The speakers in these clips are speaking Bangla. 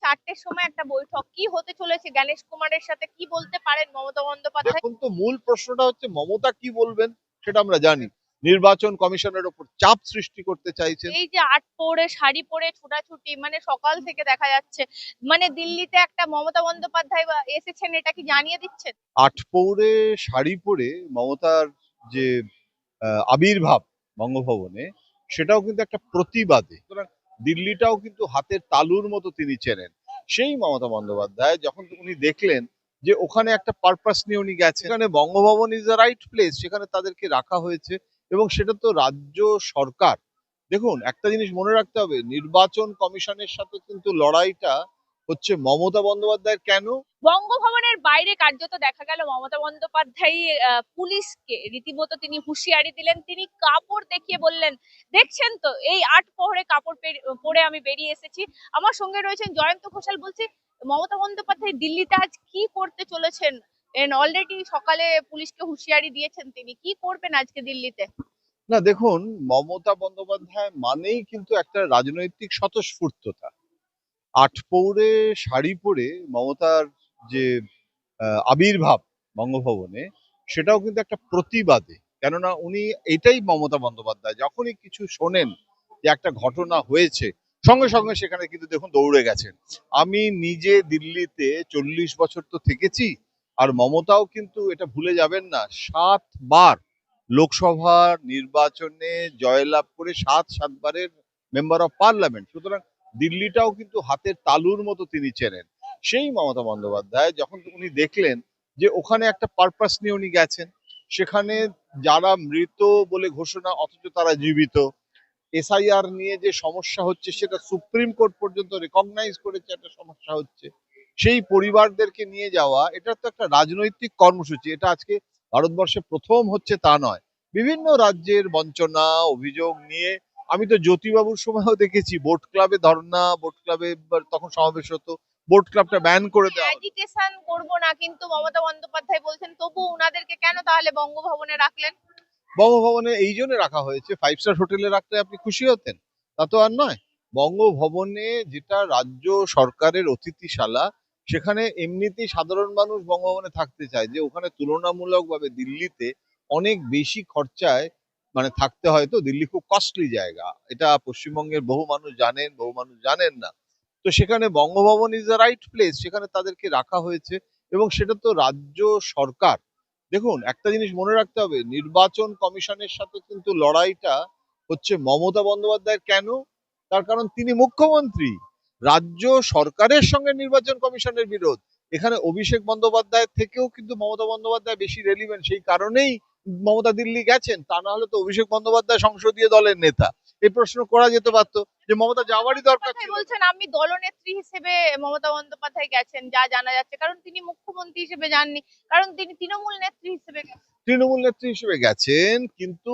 4টের সময় একটা বৈঠক, কি হতে চলেছে জ্ঞানেশ কুমারের সাথে, কি বলতে পারেন মমতা বন্দ্যোপাধ্যায়? দেখুন, তো মূল প্রশ্নটা হচ্ছে মমতা কি বলবেন সেটা আমরা জানি। নির্বাচন কমিশনের ওপর চাপ সৃষ্টি করতে চাইছেন। এই যে আট পরে শাড়ি পরে ছোটাছুটি, মানে সকাল থেকে দেখা যাচ্ছে, মানে দিল্লিতে একটা মমতা বন্দ্যোপাধ্যায় এসেছেন, এটা কি জানিয়ে দিচ্ছেন? আটপৌরে শাড়ি পরে মমতার যে আবির্ভাব বঙ্গভবনে, সেটাও কিন্তু একটা প্রতিবাদে। সুতরাং দিল্লিটাও কিন্তু হাতের তালুর মতো তিনি চেনেন। সেই মমতা বন্দ্যোপাধ্যায় যখন উনি দেখলেন যে ওখানে একটা পারপাস নিয়ে উনি গেছেন, সেখানে Bangabhaban is the right place, সেখানে তাদেরকে রাখা হয়েছে এবং সেটা তো রাজ্য সরকার। দেখুন, একটা জিনিস মনে রাখতে হবে, নির্বাচন কমিশনের সাথে কিন্তু লড়াইটা হচ্ছে মমতা বন্দ্যোপাধ্যায়ের। কেন? বঙ্গভবনের বাইরে কার্যত দেখা গেল মমতা বন্দ্যোপাধ্যায় পুলিশকে রীতিমতো তিনি হুঁশিয়ারি দিলেন। তিনি কাপড় দেখিয়ে বললেন, দেখছেন তো এই আট প্রহরে কাপড় পরে আমি বেরিয়ে এসেছি। আমার সঙ্গে রয়েছেন জয়ন্ত ঘোষাল। বলছি, মমতা বন্দ্যোপাধ্যায় দিল্লিতে আজ কি করতে চলেছেন? অলরেডি সকালে পুলিশকে হুঁশিয়ারি দিয়েছেন, তিনি কি করবেন আজকে দিল্লিতে? না, দেখুন, মমতা বন্দ্যোপাধ্যায় মানেই কিন্তু একটা রাজনৈতিক স্বতঃস্ফূর্ততা। আটপৌরে শাড়ি পরে মমতার যে আবির্ভাব বঙ্গভবনে, সেটাও কিন্তু একটা প্রতিবাদে। কেননা উনি, এটাই মমতা বন্দ্যোপাধ্যায়, যখনই কিছু শোনেন যে একটা ঘটনা হয়েছে, সঙ্গে সঙ্গে সেখানে কিন্তু দেখুন দৌড়ে গেছেন। আমি নিজে দিল্লিতে 40 বছর তো থেকেছি, আর মমতাও কিন্তু এটা ভুলে যাবেন না, 7 বার লোকসভার নির্বাচনে জয়লাভ করে 7 বারের মেম্বার অফ পার্লামেন্ট। সুতরাং দিল্লিটাও কিন্তু হাতের তালুর মতো তিনি চেনেন। সেই মমতা বন্দ্যোপাধ্যায় যখন উনি দেখলেন যে ওখানে একটা পারপাস নিয়ে উনি গেছেন, সেখানে যারা মৃত বলে ঘোষণা অথচ তারা জীবিত, এসআইআর নিয়ে যে সমস্যা হচ্ছে সেটা সুপ্রিম কোর্ট পর্যন্ত রেকগনাইজ করেছে একটা সমস্যা হচ্ছে, সেই পরিবারদেরকে নিয়ে যাওয়া, এটা তো একটা রাজনৈতিক কর্মসূচি। এটা আজকে ভারতবর্ষে প্রথম হচ্ছে তা নয়। বিভিন্ন রাজ্যের বঞ্চনা অভিযোগ নিয়ে আমি তো জ্যোতিবাবুর সময়ও দেখেছি, বোট ক্লাবে ধর্ণা, বোট ক্লাবে তখন সমাবেশ হতো, বোট ক্লাবটা ব্যান করে দেওয়া হতো। অ্যাজিটেশন করবো না, কিন্তু মমতা বন্দ্যোপাধ্যায় বলছেন তবু উনাদেরকে কেন তাহলে বঙ্গভবনে রাখলেন? বঙ্গভবনে এই জন্য রাখা হয়েছে, 5 স্টার হোটেলে রাখলে আপনি খুশি হতেন? তা তো আর নয়। বঙ্গভবনে, যেটা রাজ্য সরকারের অতিথিশালা, সেখানে এমনিতেই সাধারণ মানুষ বঙ্গভবনে থাকতে চায়, যে ওখানে তুলনামূলকভাবে দিল্লিতে অনেক বেশি খরচায় মানে থাকতে হয়। তো দিল্লি খুব কস্টলি জায়গা, এটা পশ্চিমবঙ্গের বহু মানুষ জানেন, বহু মানুষ জানেন না। তো সেখানে Bangabhaban is the right place, সেখানে তাদেরকে রাখা হয়েছে এবং সেটা তো রাজ্য সরকার। দেখুন, একটা জিনিস মনে রাখতে হবে, নির্বাচন কমিশনের সাথে কিন্তু লড়াইটা হচ্ছে মমতা বন্দ্যোপাধ্যায়ের। কেন? তার কারণ তিনি মুখ্যমন্ত্রী। রাজ্য সরকারের সঙ্গে নির্বাচন কমিশনের বিরোধ। এখানে অভিষেক বন্দ্যোপাধ্যায়ের থেকেও কিন্তু মমতা বন্দ্যোপাধ্যায় বেশি রেলিভেন্ট, সেই কারণেই মমতা দিল্লি গেছেন। তা না হলে তো অভিষেক বন্দ্যোপাধ্যায় সংসদীয় দলের নেতা, এই প্রশ্ন করা যেতে পারতো যে মমতা যাওয়ারই দরকার কথাই ছিল না। বলছেন, আমি দলনেত্রী হিসেবে মমতা বন্দ্যোপাধ্যায় গেছেন যা জানা যাচ্ছে, কারণ তিনি মুখ্যমন্ত্রী হিসেবে যাননি, কারণ তিনি তৃণমূল নেত্রী হিসেবে গেছেন। তৃণমূল নেত্রী হিসেবে গেছেন, কিন্তু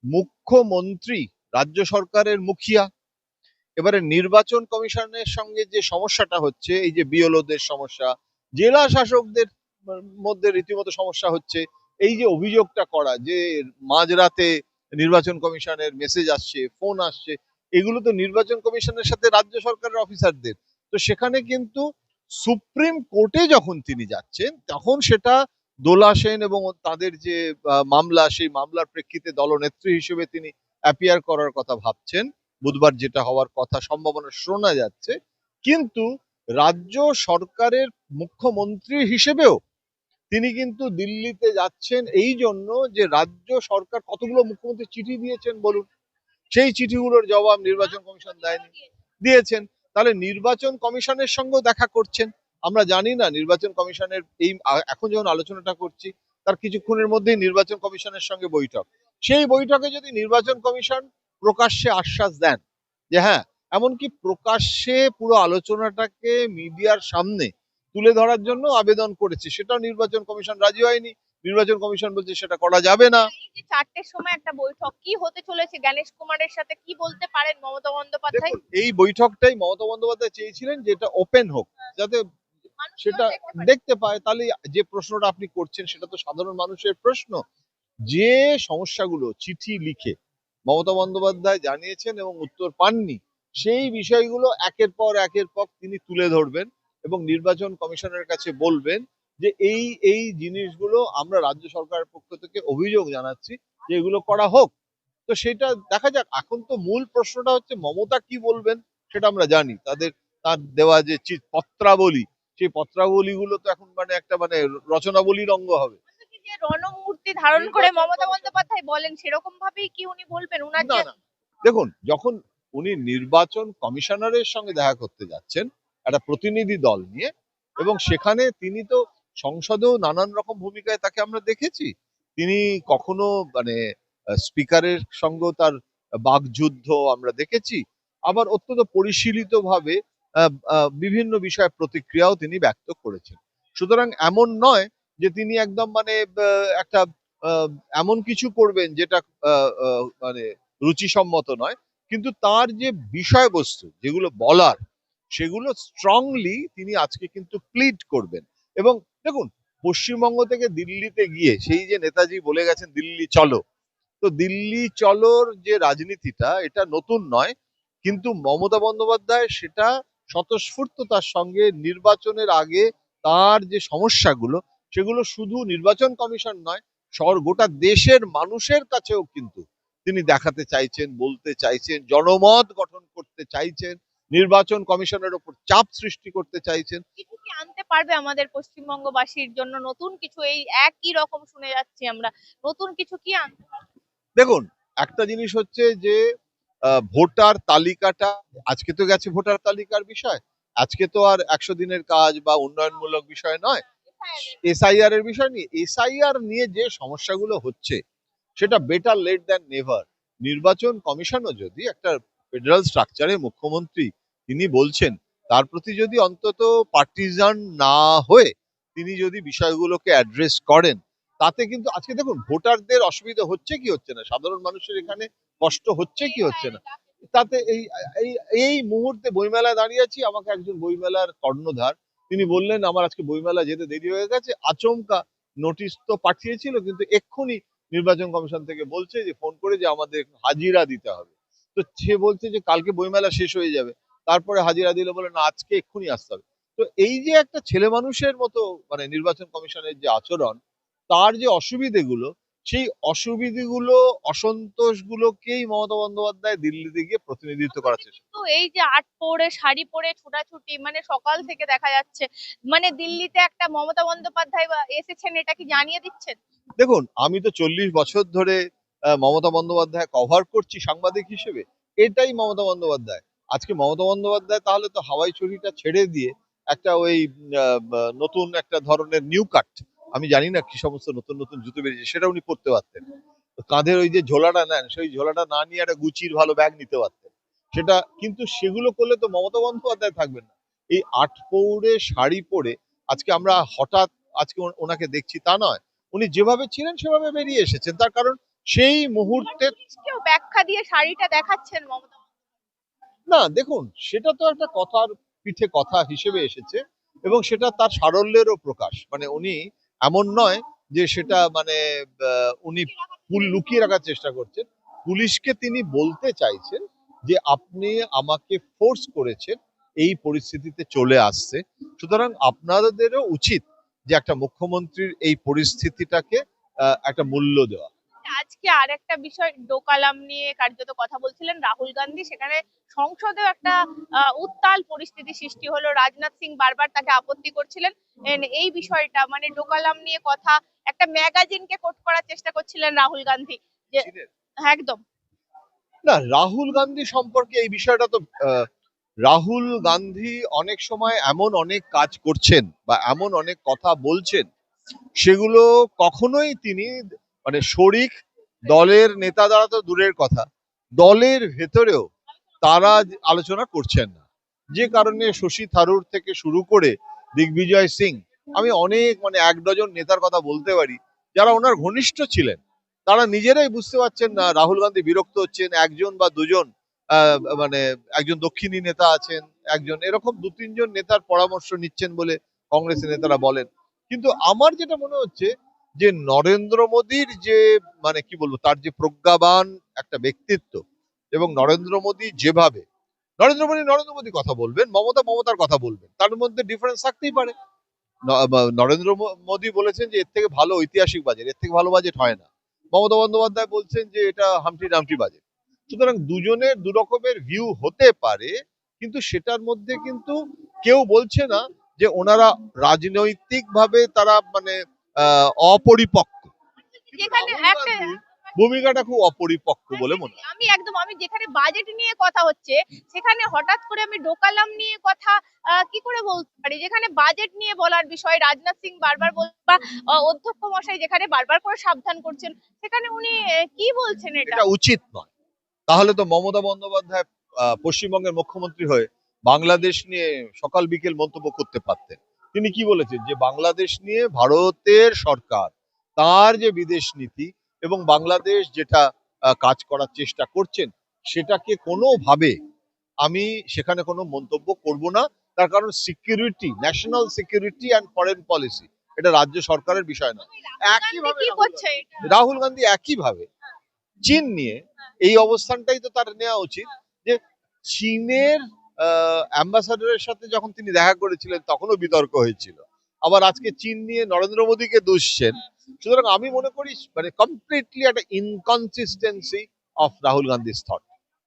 মুখ্যমন্ত্রী, রাজ্য সরকারের মুখিয়া। এবারে নির্বাচন কমিশনের সঙ্গে যে সমস্যাটা হচ্ছে, এই যে বিএলওদের সমস্যা, জেলা শাসকদের মধ্যে রীতিমতো সমস্যা হচ্ছে। এই যে অভিযোগটা করা যে মাঝরাতে নির্বাচন কমিশনের মেসেজ আসছে, ফোন আসছে, এগুলো তো নির্বাচন কমিশনের সাথে রাজ্য সরকারের অফিসারদের। তো সেখানে কিন্তু সুপ্রিম কোর্টে যখন তিনি যাচ্ছেন, তখন সেটা দোলা সেন এবং তাদের যে মামলা, সেই মামলার প্রেক্ষিতে দলনেত্রী হিসেবে তিনি অ্যাপিয়ার করার কথা ভাবছেন। বুধবার যেটা হওয়ার কথা সম্ভাবনা শোনা যাচ্ছে। কিন্তু রাজ্য সরকারের মুখ্যমন্ত্রী হিসেবেও তিনি কিন্তু দিল্লিতে যাচ্ছেন এই জন্য যে রাজ্য সরকার কতগুলো মুখ্যমন্ত্রী চিঠি দিয়েছেন বলুন, সেই চিঠিগুলোর জবাব নির্বাচন কমিশন দেয়নি। দিয়েছেন, তাহলে নির্বাচন কমিশনের সঙ্গেও দেখা করছেন। আমরা জানি না নির্বাচন কমিশনের এই এখন যখন আলোচনাটা করছি, তার কিছুক্ষণের মধ্যেই নির্বাচন কমিশনের সঙ্গে বৈঠক। সেই বৈঠকে যদি নির্বাচন কমিশন প্রকাশ্যে আশ্বাস দেন যে হ্যাঁ, এমনকি প্রকাশ্যে পুরো আলোচনাটাকে মিডিয়ার সামনে তুলে ধরার জন্য আবেদন করেছে, সেটাও নির্বাচন কমিশন রাজি হয়নি। নির্বাচন কমিশন বলছে সেটা করা যাবে না। এই যে 4টের সময় একটা বৈঠক, কি হতে চলেছে জ্ঞানেশ কুমারের সাথে, কি বলতে পারেন মমতা বন্দ্যোপাধ্যায়? দেখুন, এই বৈঠকটাই মমতা বন্দ্যোপাধ্যায় চেয়েছিলেন যে এটা ওপেন হোক, যাতে সেটা দেখতে পায়। তাহলে যে প্রশ্নটা আপনি করছেন সেটা তো সাধারণ মানুষের প্রশ্ন। যে সমস্যাগুলো চিঠি লিখে মমতা বন্দ্যোপাধ্যায় জানিয়েছেন এবং উত্তর পাননি, সেই বিষয়গুলো একের পর তিনি তুলে ধরবেন এবং নির্বাচন কমিশনের কাছে বলবেন যে এই জিনিসগুলো আমরা রাজ্য সরকারের পক্ষ থেকে অভিযোগ জানাচ্ছি যে এগুলো করা হোক। তো সেটা দেখা যাক। এখন তো মূল প্রশ্নটা হচ্ছে মমতা কি বলবেন সেটা আমরা জানি। তার দেওয়া যে পত্রাবলী, সেই পত্রাবলীগুলো তো এখন মানে একটা মানে রচনাবলীর অঙ্গ হবে। যে রণমূর্তি ধারণ করে মমতা বন্দ্যোপাধ্যায় বলেন সেরকম ভাবেই কি উনি বলবেন? উনার না যে না, দেখুন, যখন উনি নির্বাচন কমিশনারের সঙ্গে দেখা করতে যাচ্ছেন একটা প্রতিনিধি দল নিয়ে, এবং সেখানে তিনি তো সংসদেও নানান রকম ভূমিকায় তাকে আমরা দেখেছি। তিনি কখনো মানে স্পিকারের সঙ্গেও তার বাকযুদ্ধ আমরা দেখেছি, আবার অত্যন্ত পরিশীলিত ভাবে বিভিন্ন বিষয়ে প্রতিক্রিয়াও তিনি ব্যক্ত করেছেন। সুতরাং এমন নয় যে তিনি একদম মানে একটা আহ, এমন কিছু করবেন যেটা মানে রুচিসম্মত নয়, কিন্তু তার যে বিষয়বস্তু যেগুলো বলার সেগুলো স্ট্রংলি তিনি আজকে কিন্তু প্লিড করবেন। এবং দেখুন, পশ্চিমবঙ্গ থেকে দিল্লিতে গিয়ে সেই যে নেতাজি বলে গেছেন দিল্লি চলো, তো দিল্লি চলোর যে রাজনীতিটা এটা নতুন নয়, কিন্তু মমতা বন্দ্যোপাধ্যায় সেটা স্বতঃস্ফূর্ততার সঙ্গে নির্বাচনের আগে তার যে সমস্যাগুলো সেগুলো শুধু নির্বাচন কমিশন নয়, গোটা দেশের মানুষের কাছেও কিন্তু তিনি দেখাতে চাইছেন, বলতে চাইছেন, জনমত গঠন করতে চাইছেন, নির্বাচন কমিশনের ওপর চাপ সৃষ্টি করতে চাইছেন। কিছু কি আনতে পারবে আমাদের পশ্চিমবঙ্গবাসীর জন্য? নতুন কিছু, এই একই রকম শুনে যাচ্ছি আমরা, নতুন কিছু কি আনতে পারবে? দেখুন, একটা জিনিস হচ্ছে যে ভোটার তালিকাটা আজকে তো গেছে, ভোটার তালিকার বিষয় আজকে তো আর 100 দিনের কাজ বা উন্নয়নমূলক বিষয় নয়, এসআইআর এর বিষয় নিয়ে। এসআইআর নিয়ে যে সমস্যাগুলো হচ্ছে সেটা বেটার লেট দ্যান নেভার। নির্বাচন কমিশনও যদি একটা ফেডারেল স্ট্রাকচারে মুখ্যমন্ত্রী তিনি বলছেন, তার প্রতি যদি অন্তত পার্টিজান না হয়ে তিনি যদি বিষয়গুলোকে অ্যাড্রেস করেন, তাতে কিন্তু আজকে দেখুন ভোটারদের অসুবিধা হচ্ছে কি হচ্ছে না, সাধারণ মানুষের এখানে কষ্ট হচ্ছে কি হচ্ছে না, তাতে এই এই এই মুহূর্তে বইমেলায় দাঁড়িয়ে আছি, আমাকে একজন বইমেলার কর্ণধার তিনি বললেন আমার আজকে বইমেলা যেতে দেরি হয়ে গেছে। আচমকা নোটিশ তো পাঠিয়েছিল, কিন্তু এক্ষুনি নির্বাচন কমিশন থেকে বলছে যে ফোন করে যে আমাদের হাজিরা দিতে হবে। তো সে বলছে যে কালকে বইমেলা শেষ হয়ে যাবে, তারপরে হাজিরা দিলে বলে না আজকে এক্ষুনি আসতে হবে। তো এই যে একটা ছেলে মানুষের মতো মানে নির্বাচন কমিশনের যে আচরণ, তার যে অসুবিধেগুলো, সেই অসুবিধেগুলো অসন্তোষ গুলোকেই মমতা বন্দ্যোপাধ্যায় দিল্লিতে গিয়ে প্রতিনিধিত্ব করার চেষ্টা। তো এই যে আট পরে শাড়ি পরে ছোটাছুটি, মানে সকাল থেকে দেখা যাচ্ছে, মানে দিল্লিতে একটা মমতা বন্দ্যোপাধ্যায় এসেছেন, এটা কি জানিয়ে দিচ্ছেন? দেখুন, আমি তো 40 বছর ধরে মমতা বন্দ্যোপাধ্যায় কভার করছি সাংবাদিক হিসেবে। এটাই মমতা বন্দ্যোপাধ্যায়। আজকে মমতা বন্দ্যোপাধ্যায় তাহলে তো হাওয়াই চটিটা ছেড়ে দিয়ে একটা ওই নতুন একটা ধরনের নিউ কাট, আমি জানি না কি সমস্ত নতুন নতুন জুতো বেরিয়েছে, সেটা উনি পরতে পারতেন। কাঁধের ওই যে ঝোলাটা নেন, সেই ঝোলাটা না নিয়ে একটা গুচির ভালো ব্যাগ নিতে পারতেন। সেটা কিন্তু সেগুলো করলে তো মমতা বন্দ্যোপাধ্যায় থাকবেন না। এই আটপৌরে শাড়ি পরে আজকে আমরা হঠাৎ আজকে ওনাকে দেখছি তা নয়, উনি যেভাবে ছিলেন সেভাবে বেরিয়ে এসেছেন। তার কারণ সেই মুহূর্তে কেউ ব্যাখ্যা দিয়ে শাড়িটা দেখাচ্ছেন মমতা? না, দেখুন, সেটা তো একটা কথার পিঠে কথা হিসেবে এসেছে, এবং সেটা তার সারল্যেরও প্রকাশ। মানে উনি এমন নয় যে সেটা মানে উনি ফুল লুকিয়ে রাখার চেষ্টা করছেন। পুলিশকে তিনি বলতে চাইছেন যে আপনি আমাকে ফোর্স করেছেন এই পরিস্থিতিতে চলে আসছে, সুতরাং আপনাদেরও উচিত যে একটা মুখ্যমন্ত্রীর এই পরিস্থিতিটাকে একটা মূল্য দেওয়া। আজকে আর একটা বিষয় ডোকালাম নিয়ে কার্যত কথা বলছিলেন রাহুল গান্ধী, সেখানে সংসদেও একটা উত্তাল পরিস্থিতি সৃষ্টি হলো। রাজনাথ সিং বারবার তাকে আপত্তি করছিলেন এই বিষয়টা, মানে ডোকালাম নিয়ে কথা, একটা ম্যাগাজিনকে কোট করার চেষ্টা করছিলেন রাহুল গান্ধী, যে একদম। না, রাহুল গান্ধী সম্পর্কে এই বিষয়টা তো রাহুল গান্ধী অনেক সময় এমন অনেক কাজ করছেন বা এমন অনেক কথা বলছেন, সেগুলো কখনোই তিনি মানে শরিক দলের নেতা দ্বারা তো দূরের কথা, দলের ভেতরেও তারা আলোচনা করছেন না। যে কারণে শশী থারুর থেকে শুরু করে দিগ্বিজয় সিং, আমি অনেক মানে 1 ডজন নেতার কথা বলতে পারি যারা ওনার ঘনিষ্ঠ ছিলেন, তারা নিজেরাই বুঝতে পারছেন না রাহুল গান্ধী বিরক্ত হচ্ছেন। একজন বা দুজন মানে একজন দক্ষিণী নেতা আছেন, একজন এরকম 2-3 জন নেতার পরামর্শ নিচ্ছেন বলে কংগ্রেসের নেতারা বলেন। কিন্তু আমার যেটা মনে হচ্ছে যে নরেন্দ্র মোদীর যে মানে কি বলবো তার যে প্রজ্ঞাবান একটা ব্যক্তিত্ব, এবং নরেন্দ্র মোদী যেভাবে নরেন্দ্র মোদী কথা বলবেন, মমতার কথা বলবেন, তার মধ্যে ডিফারেন্স থাকতেই পারে। নরেন্দ্র মোদী বলেছেন যে এর থেকে ভালো ঐতিহাসিক বাজেট, এর থেকে ভালো বাজেট হয় না। মমতা বন্দ্যোপাধ্যায় বলছেন যে এটা হামটি ডামটি বাজেট। সুতরাং দুজনের দু রকমের ভিউ হতে পারে, কিন্তু সেটার মধ্যে কিন্তু কেউ বলছে না যে ওনারা রাজনৈতিক ভাবে তারা মানে অপরিপক্ক। কিন্তু যেখানে রাহুল একটা গান্ধীর ভূমিকাটা খুব অপরিপক্ক বলে মনে হয়। আমি যেখানে বাজেট নিয়ে কথা হচ্ছে সেখানে হঠাৎ করে আমি ডোকালাম নিয়ে কথা কি করে বলতে পারি? যেখানে বাজেট নিয়ে বলার বিষয়, রাজনাথ সিং বারবার বা অধ্যক্ষ মশাই যেখানে বারবার করে সাবধান করছেন, সেখানে উনি কি বলছেন এটা? এটা উচিত নয়। তাহলে তো মমতা বন্দ্যোপাধ্যায় পশ্চিমবঙ্গের মুখ্যমন্ত্রী হয়ে বাংলাদেশ নিয়ে সকাল বিকেল মন্তব্য করতে পারতেন। তিনি কি বলেছেন যে বাংলাদেশ নিয়ে ভারতের সরকার তার যে বিদেশ নীতি এবং বাংলাদেশ যেটা কাজ করার চেষ্টা করছেন সেটাকে কোনোভাবে আমি সেখানে কোনো মন্তব্য করব না। তার কারণ security, national security and foreign policy এটা রাজ্য সরকারের বিষয় না। একইভাবে কি করছে এটা? রাহুল গান্ধী একইভাবে চীন নিয়ে এই অবস্থানটাই তো তার নেওয়া উচিত, যে চীনের অ্যাম্বাসাডারের সাথে যখন তিনি দেখা করেছিলেন তখনও বিতর্ক হয়েছিল, আবার আজকে চীন নিয়ে নরেন্দ্র মোদীকে দুষছেন। সুতরাং আমি মনে করি মানে কমপ্লিটলি একটা ইনকনসিস্টেন্সি অফ রাহুল গান্ধীর থট।